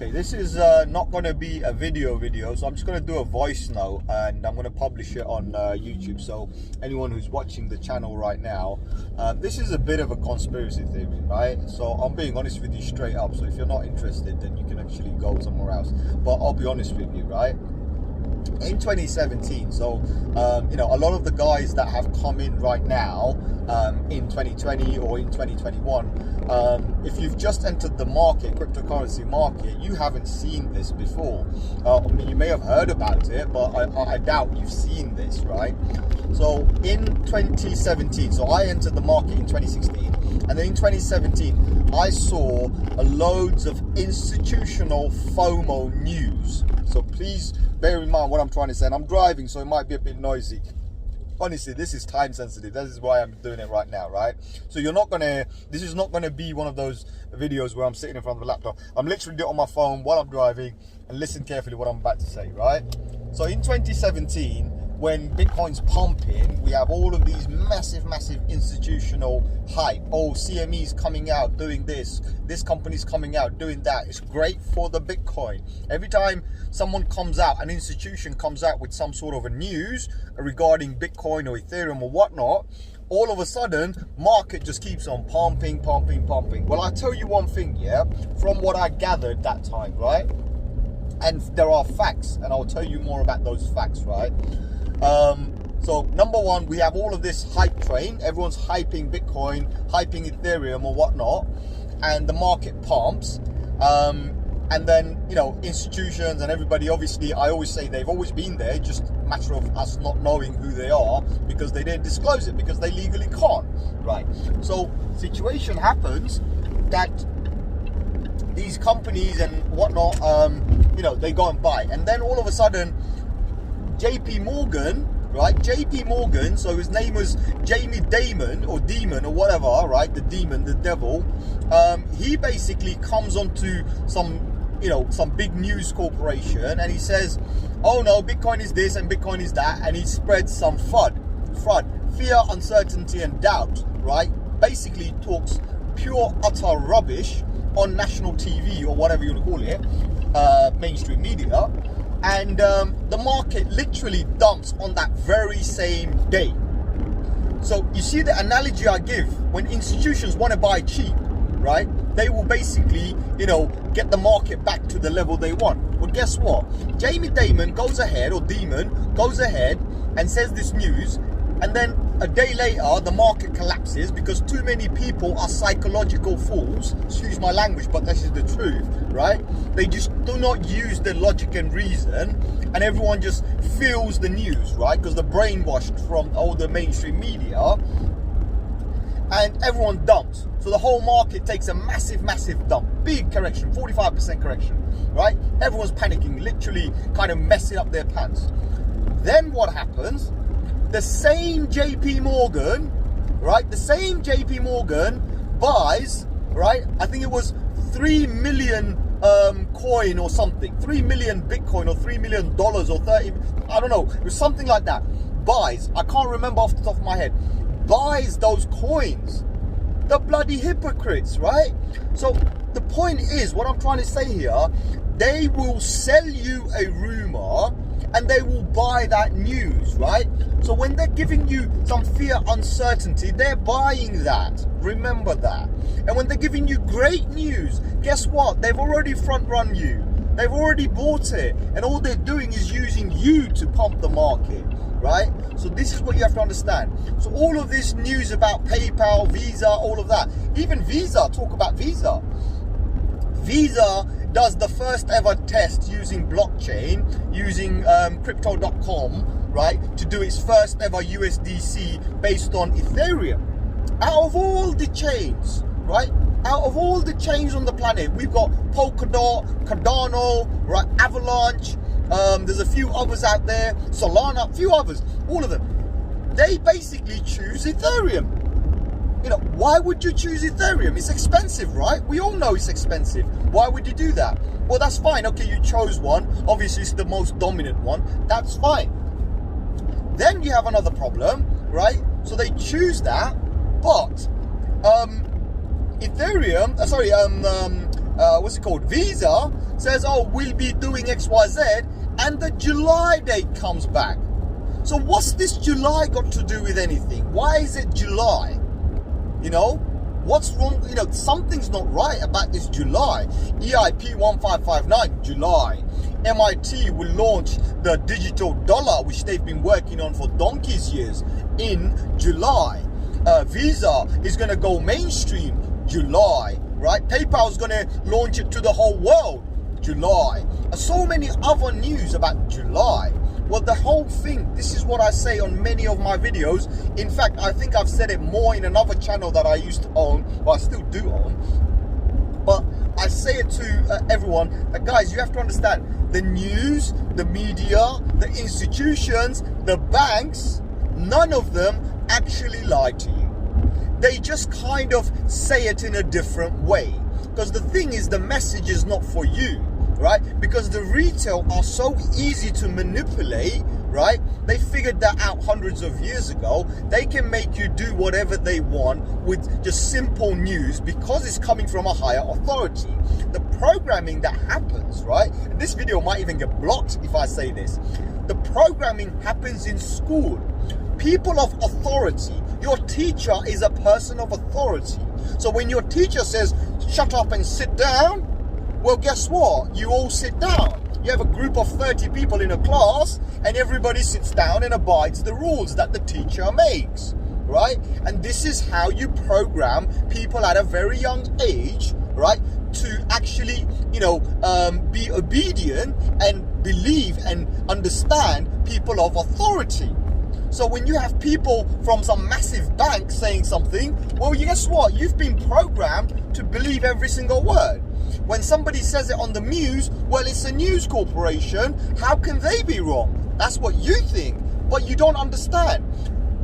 Okay, this is not going to be a video, so I'm just going to do a voice note and I'm going to publish it on YouTube. So anyone who's watching the channel right now, this is a bit of a conspiracy theory, right? So I'm being honest with you straight up. So if you're not interested, then you can actually go somewhere else. But I'll be honest with you, right? In 2017, so you know, a lot of the guys that have come in right now in 2020 or in 2021, if you've just entered the market, cryptocurrency market, you haven't seen this before. I mean, you may have heard about it, but I doubt you've seen this, right? So in 2017, so I entered the market in 2016, and then in 2017 I saw loads of institutional FOMO news. So please bear in mind what I'm trying to say, and I'm driving, so it might be a bit noisy. Honestly, this is time sensitive. This is why I'm doing it right now, right? So this is not gonna be one of those videos where I'm sitting in front of the laptop. I'm literally doing it on my phone while I'm driving, and listen carefully what I'm about to say, right? So in 2017, when Bitcoin's pumping, we have all of these massive institutional hype. Oh, CME's coming out doing this company's coming out doing that. It's great for the Bitcoin. Every time someone comes out, an institution comes out with some sort of a news regarding Bitcoin or Ethereum or whatnot, all of a sudden market just keeps on pumping. Well, I tell you one thing, yeah, from what I gathered that time, right? And there are facts, and I'll tell you more about those facts, right? So number one, we have all of this hype train. Everyone's hyping Bitcoin, hyping Ethereum or whatnot, and the market pumps. And then, you know, institutions and everybody, obviously, I always say they've always been there, just a matter of us not knowing who they are because they didn't disclose it, because they legally can't, right? So situation happens that these companies and whatnot, you know, they go and buy, and then all of a sudden JP Morgan, right? JP Morgan, so his name was Jamie Dimon or Demon or whatever, right? The demon, the devil. He basically comes onto some big news corporation, and he says, oh no, Bitcoin is this and Bitcoin is that, and he spreads some FUD, fear, uncertainty and doubt, right? Basically talks pure utter rubbish on national TV or whatever you want to call it, mainstream media. And the market literally dumps on that very same day. So you see the analogy I give, when institutions want to buy cheap, right? They will basically, you know, get the market back to the level they want. Well, guess what? Jamie Dimon goes ahead and says this news, and then a day later the market collapses because too many people are psychological fools. Excuse my language, but this is the truth, right? They just do not use the logic and reason, and everyone just feels the news, right? Because they're brainwashed from all the mainstream media, and everyone dumps. So the whole market takes a massive dump, big correction, 45% correction, right? Everyone's panicking, literally kind of messing up their pants. Then what happens? The same JP Morgan, right? The same JP Morgan buys, right? I think it was 3 million coin or something, 3 million Bitcoin or $3 million or 30, I don't know, it was something like that. Buys, I can't remember off the top of my head, buys those coins. The bloody hypocrites, right? So the point is, what I'm trying to say here, they will sell you a rumor and they will buy that news, right? So when they're giving you some fear, uncertainty, they're buying that. Remember that. And when they're giving you great news, guess what? They've already front run you. They've already bought it. And all they're doing is using you to pump the market, right? So this is what you have to understand. So all of this news about PayPal, Visa, all of that. Even Visa, talk about Visa. Visa does the first ever test using blockchain, using crypto.com, right, to do its first ever USDC based on Ethereum. Out of all the chains, right, out of all the chains on the planet, we've got Polkadot, Cardano, right, Avalanche, there's a few others out there, Solana, a few others, all of them. They basically choose Ethereum. You know, why would you choose Ethereum? It's expensive, right? We all know it's expensive. Why would you do that? Well, that's fine. Okay, you chose one. Obviously, it's the most dominant one. That's fine. Then you have another problem, right? So they choose that, but Ethereum, what's it called, Visa says, oh, we'll be doing XYZ, and the July date comes back. So what's this July got to do with anything? Why is it July? You know, what's wrong? You know, something's not right about this July. EIP 1559, July. MIT will launch the digital dollar, which they've been working on for donkey's years, in July. Visa is going to go mainstream, July, right? PayPal is going to launch it to the whole world, July. So many other news about July. Well, the whole thing, this is what I say on many of my videos. In fact, I think I've said it more in another channel that I used to own, well, I still do own. But I say it to everyone that, guys, you have to understand, the news, the media, the institutions, the banks, none of them actually lie to you. They just kind of say it in a different way. Because the thing is, the message is not for you, right? Because the retail are so easy to manipulate, right? They figured that out hundreds of years ago. They can make you do whatever they want with just simple news because it's coming from a higher authority. The programming that happens, right? And this video might even get blocked if I say this. The programming happens in school. People of authority. Your teacher is a person of authority. So when your teacher says, shut up and sit down, well, guess what? You all sit down. You have a group of 30 people in a class and everybody sits down and abides the rules that the teacher makes, right? And this is how you program people at a very young age, right? To actually, you know, be obedient and believe and understand people of authority. So when you have people from some massive bank saying something, well, guess what? You've been programmed to believe every single word. When somebody says it on the news, well, it's a news corporation. How can they be wrong? That's what you think, but you don't understand.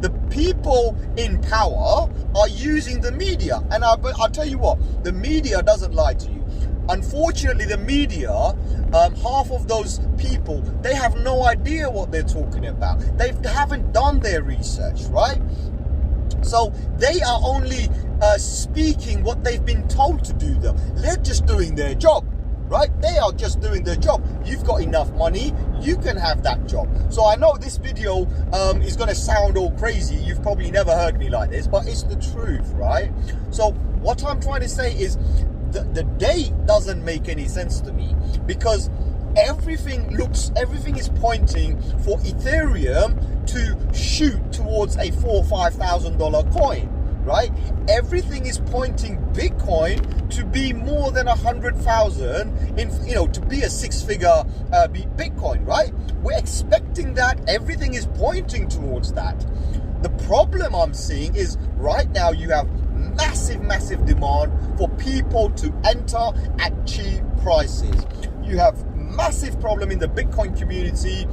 The people in power are using the media. And I'll tell you what, the media doesn't lie to you. Unfortunately, the media, half of those people, they have no idea what they're talking about. They haven't done their research, right? So they are only speaking what they've been told to do them. They're just doing their job, right? They are just doing their job. You've got enough money, you can have that job. So I know this video is going to sound all crazy. You've probably never heard me like this, but it's the truth, right? So what I'm trying to say is the date doesn't make any sense to me, because everything is pointing for Ethereum to shoot towards a $4,000 or $5,000 coin, right? Everything is pointing Bitcoin to be more than 100,000 in, you know, to be a six-figure Bitcoin, right? We're expecting that. Everything is pointing towards that. The problem I'm seeing is right now you have massive demand for people to enter at cheap prices. You have massive problem in the Bitcoin community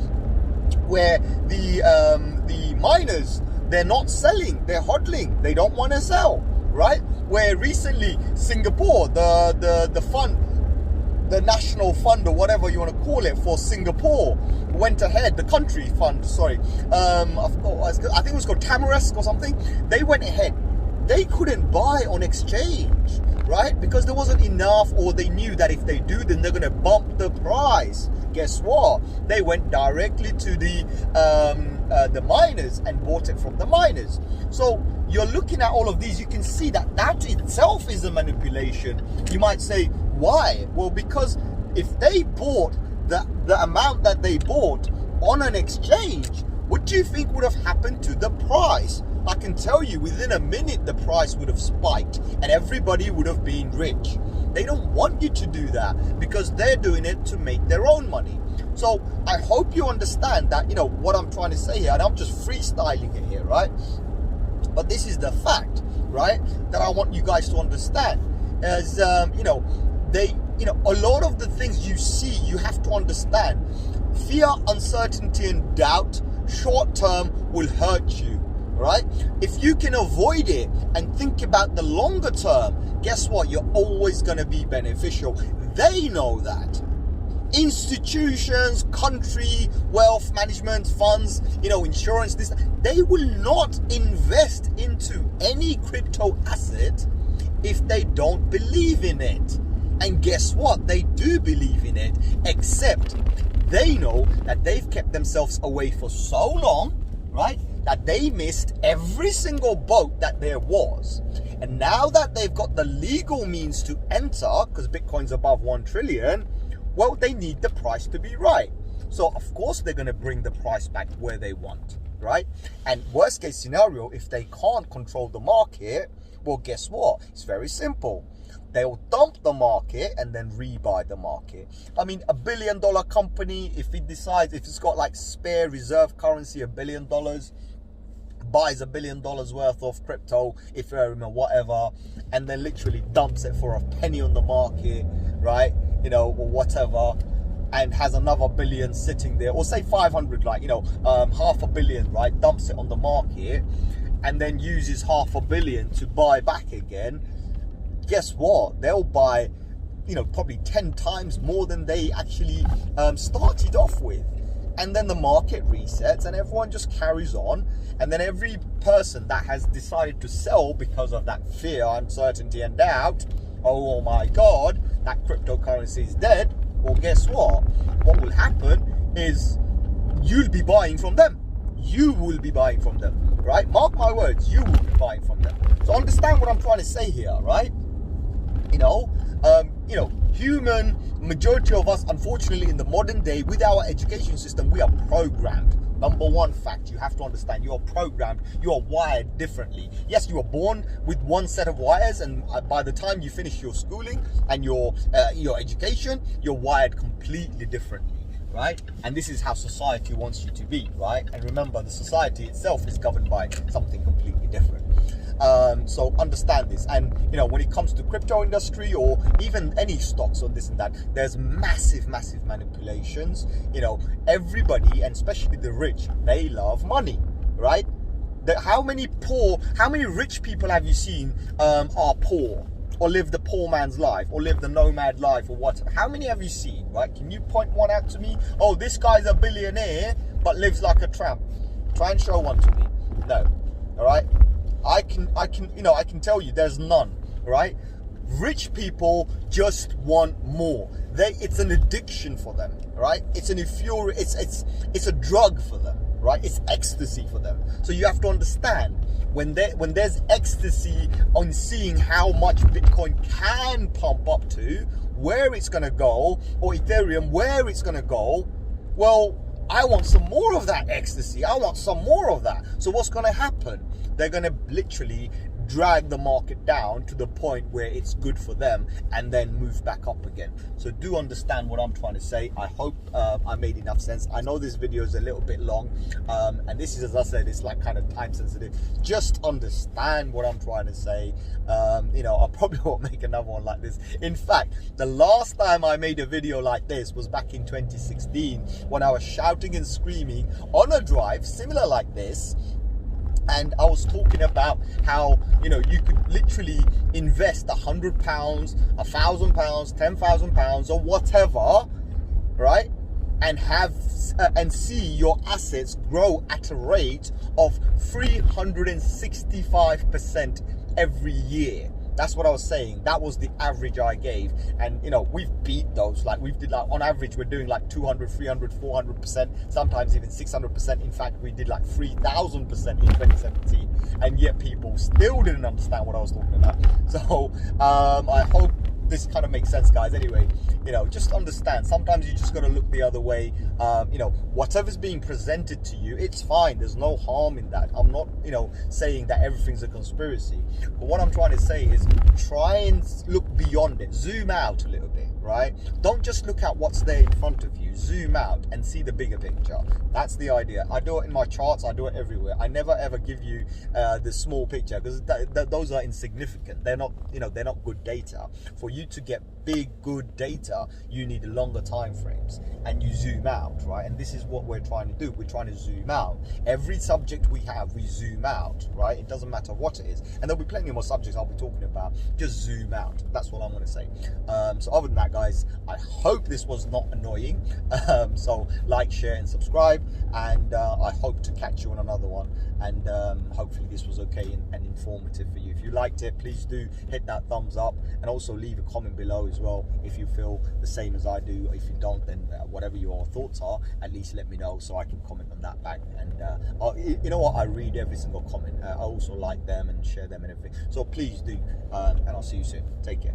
where the miners, they're not selling, they're hodling, they don't want to sell, right? Where recently Singapore, the fund, the national fund or whatever you want to call it for Singapore went ahead, the country fund, sorry, I think it was called Tamarisk or something. They went ahead. They couldn't buy on exchange, right? Because there wasn't enough, or they knew that if they do, then they're going to bump the price. Guess what? They went directly to the miners and bought it from the miners. So you're looking at all of these, you can see that that itself is a manipulation. You might say, why? Well, because if they bought the amount that they bought on an exchange, what do you think would have happened to the price? I can tell you within a minute the price would have spiked and everybody would have been rich. They don't want you to do that because they're doing it to make their own money. So I hope you understand that, you know, what I'm trying to say here, and I'm just freestyling it here, right? But this is the fact, right, that I want you guys to understand. As you know, a lot of the things you see, you have to understand. Fear, uncertainty, and doubt, short term, will hurt you. Right? If you can avoid it and think about the longer term, guess what? You're always going to be beneficial. They know that. Institutions, country, wealth management, funds, you know, insurance, this, they will not invest into any crypto asset if they don't believe in it. And guess what? They do believe in it, except they know that they've kept themselves away for so long, right? That they missed every single boat that there was. And now that they've got the legal means to enter, because Bitcoin's above 1 trillion, well, they need the price to be right. So of course they're going to bring the price back where they want, right? And worst case scenario, if they can't control the market, well, guess what? It's very simple. They'll dump the market and then rebuy the market. I mean, $1 billion company, if it decides, if it's got like spare reserve currency, $1 billion, buys $1 billion worth of crypto, Ethereum or whatever, and then literally dumps it for a penny on the market, right? You know, or whatever, and has another billion sitting there, or say 500, like, you know, $500 million, right? Dumps it on the market and then uses $500 million to buy back again. Guess what? They'll buy, you know, probably 10 times more than they actually started off with. And then the market resets and everyone just carries on. And then every person that has decided to sell because of that fear, uncertainty and doubt, oh my God, that cryptocurrency is dead. Well, guess what? What will happen is you'll be buying from them. You will be buying from them, right? Mark my words, you will be buying from them. So understand what I'm trying to say here, right? You know, human majority of us, unfortunately, in the modern day, with our education system, we are programmed. Number one fact, you have to understand, you are programmed, you are wired differently. Yes, you are born with one set of wires, and by the time you finish your schooling and your education, you're wired completely differently, right? And this is how society wants you to be, right? And remember, the society itself is governed by something completely different. So understand this. And you know, when it comes to crypto industry or even any stocks or this and that, there's massive manipulations. You know, everybody, and especially the rich, they love money, right? How many rich people have you seen are poor, or live the poor man's life, or live the nomad life, or what? How many have you seen, right? Can you point one out to me? Oh, this guy's a billionaire but lives like a tramp. Try and show one to me. No. All right. I can tell you there's none, right? Rich people just want more. It's an addiction for them, right? It's a drug for them, right? It's ecstasy for them. So you have to understand, when there's ecstasy on seeing how much Bitcoin can pump up to, where it's gonna go, or Ethereum, where it's gonna go, well, I want some more of that ecstasy. I want some more of that. So what's going to happen? They're going to literally drag the market down to the point where it's good for them and then move back up again. So do understand what I'm trying to say. I hope I made enough sense. I know this video is a little bit long, and this is, as I said, it's like kind of time sensitive. Just understand what I'm trying to say. You know, I probably won't make another one like this. In fact, the last time I made a video like this was back in 2016 when I was shouting and screaming on a drive similar like this. And I was talking about how, you know, you could literally invest £100, £1,000, £10,000 or whatever, right? And and see your assets grow at a rate of 365% every year. That's what I was saying. That was the average I gave. And, you know, we've beat those. Like, on average, we're doing like 200, 300, 400%, sometimes even 600%. In fact, we did like 3,000% in 2017. And yet people still didn't understand what I was talking about. So, I hope this kind of makes sense, guys. Anyway, you know, just understand, sometimes you just got to look the other way. You know, whatever's being presented to you, it's fine. There's no harm in that. I'm not, you know, saying that everything's a conspiracy. But what I'm trying to say is try and look beyond it. Zoom out a little bit, right? Don't just look at what's there in front of you. Zoom out and see the bigger picture. That's the idea. I do it in my charts. I do it everywhere. I never ever give you the small picture, because those are insignificant. They're not, you know, they're not good data. For you to get big, good data, you need longer time frames, and you zoom out, right? And this is what we're trying to do. We're trying to zoom out. Every subject we have, we zoom out, right? It doesn't matter what it is. And there'll be plenty more subjects I'll be talking about. Just zoom out. That's what I'm going to say. So other than that, guys, I hope this was not annoying. So like, share and subscribe, and I hope to catch you on another one. And hopefully this was okay and informative for you. If you liked it, please do hit that thumbs up, and also leave a comment below as as well if you feel the same as I do. If you don't, then whatever your thoughts are, at least let me know so I can comment on that back. And you know what, I read every single comment. I also like them and share them and everything, so please do. And I'll see you soon. Take care.